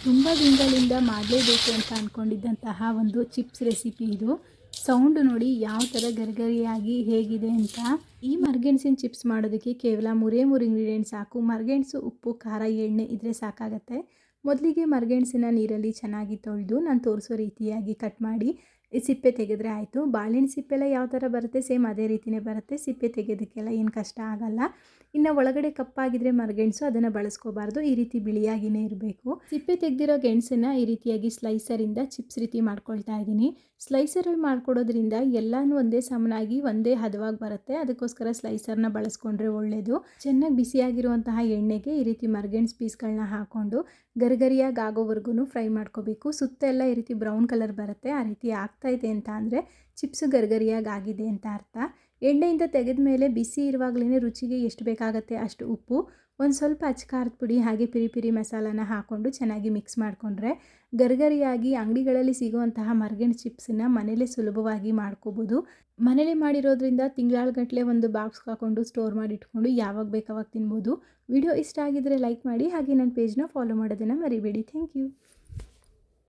ತುಂಬ ದಿನಗಳಿಂದ ಮಾಡಲೇಬೇಕು ಅಂತ ಅಂದ್ಕೊಂಡಿದ್ದಂತಹ ಒಂದು ಚಿಪ್ಸ್ ರೆಸಿಪಿ ಇದು. ಸೌಂಡ್ ನೋಡಿ ಯಾವ ಥರ ಗರಿಗರಿಯಾಗಿ ಹೇಗಿದೆ ಅಂತ. ಈ ಮರ್ಗೆಣ್ಸಿನ ಚಿಪ್ಸ್ ಮಾಡೋದಕ್ಕೆ ಕೇವಲ 3 ಇಂಗ್ರೀಡಿಯೆಂಟ್ಸ್ ಸಾಕು. ಮರ್ಗೆಣ್ಸು, ಉಪ್ಪು, ಖಾರ, ಎಣ್ಣೆ ಇದ್ರೆ ಸಾಕಾಗತ್ತೆ. ಮೊದಲಿಗೆ ಮರ್ಗೆಣ್ಸಿನ ನೀರಲ್ಲಿ ಚೆನ್ನಾಗಿ ತೊಳೆದು ನಾನು ತೋರಿಸೋ ರೀತಿಯಾಗಿ ಕಟ್ ಮಾಡಿ ಸಿಪ್ಪೆ ತೆಗೆದ್ರೆ ಆಯಿತು. ಬಾಳೆಹಣ್ಣು ಸಿಪ್ಪೆಲ್ಲ ಯಾವ ಥರ ಬರುತ್ತೆ ಸೇಮ್ ಅದೇ ರೀತಿಯೇ ಬರುತ್ತೆ. ಸಿಪ್ಪೆ ತೆಗೆಯೋದಕ್ಕೆಲ್ಲ ಏನು ಕಷ್ಟ ಆಗಲ್ಲ. ಇನ್ನು ಒಳಗಡೆ ಕಪ್ಪಾಗಿದ್ರೆ ಮರಗೆಣಸು ಅದನ್ನು ಬಳಸ್ಕೋಬಾರ್ದು. ಈ ರೀತಿ ಬಿಳಿಯಾಗಿಯೇ ಇರಬೇಕು. ಸಿಪ್ಪೆ ತೆಗೆದಿರೋ ಗೆಣಸನ್ನು ಈ ರೀತಿಯಾಗಿ ಸ್ಲೈಸರಿಂದ ಚಿಪ್ಸ್ ರೀತಿ ಮಾಡ್ಕೊಳ್ತಾ ಇದ್ದೀನಿ. ಸ್ಲೈಸರಲ್ಲಿ ಮಾಡ್ಕೊಡೋದ್ರಿಂದ ಎಲ್ಲನೂ ಒಂದೇ ಸಮನಾಗಿ ಒಂದೇ ಹದವಾಗಿ ಬರುತ್ತೆ. ಅದಕ್ಕೋಸ್ಕರ ಸ್ಲೈಸರ್ನ ಬಳಸ್ಕೊಂಡ್ರೆ ಒಳ್ಳೆಯದು. ಚೆನ್ನಾಗಿ ಬಿಸಿಯಾಗಿರುವಂತಹ ಎಣ್ಣೆಗೆ ಈ ರೀತಿ ಮರಗೆಣಸು ಪೀಸ್ಗಳನ್ನ ಹಾಕ್ಕೊಂಡು ಗರಿಗರಿಯಾಗಿ ಆಗೋವರೆಗೂ ಫ್ರೈ ಮಾಡ್ಕೋಬೇಕು. ಸುತ್ತ ಎಲ್ಲ ಈ ರೀತಿ ಬ್ರೌನ್ ಕಲರ್ ಬರುತ್ತೆ. ಆ ರೀತಿ ಆಗ್ತಾ ಇದೆ ಅಂತ ಅಂದರೆ ಚಿಪ್ಸು ಗರಿಗರಿಯಾಗಿ ಆಗಿದೆ ಅಂತ ಅರ್ಥ. ಎಣ್ಣೆಯಿಂದ ತೆಗೆದ ಮೇಲೆ ಬಿಸಿ ಇರುವಾಗಲೇ ರುಚಿಗೆ ಎಷ್ಟು ಬೇಕಾಗುತ್ತೆ ಅಷ್ಟು ಉಪ್ಪು, ಒಂದು ಸ್ವಲ್ಪ ಅಚ್ಕಾರದ ಪುಡಿ ಹಾಗೆ ಪಿರಿ ಮಸಾಲಾನ ಹಾಕ್ಕೊಂಡು ಚೆನ್ನಾಗಿ ಮಿಕ್ಸ್ ಮಾಡಿಕೊಂಡ್ರೆ ಗರಿಗರಿಯಾಗಿ ಅಂಗಡಿಗಳಲ್ಲಿ ಸಿಗುವಂತಹ ಮರಗೆಣಸು ಚಿಪ್ಸನ್ನು ಮನೇಲೇ ಸುಲಭವಾಗಿ ಮಾಡ್ಕೋಬೋದು. ಮನೇಲೇ ಮಾಡಿರೋದ್ರಿಂದ ತಿಂಗಳಾಳುಗಟ್ಟಲೆ ಒಂದು ಬಾಕ್ಸ್ಗೆ ಹಾಕ್ಕೊಂಡು ಸ್ಟೋರ್ ಮಾಡಿ ಇಟ್ಕೊಂಡು ಯಾವಾಗ ಬೇಕಾವಾಗ ತಿನ್ಬೋದು. ವಿಡಿಯೋ ಇಷ್ಟ ಆಗಿದ್ರೆ ಲೈಕ್ ಮಾಡಿ ಹಾಗೆ ನನ್ನ ಪೇಜ್ನ ಫಾಲೋ ಮಾಡೋದನ್ನು ಮರಿಬೇಡಿ. Thank you.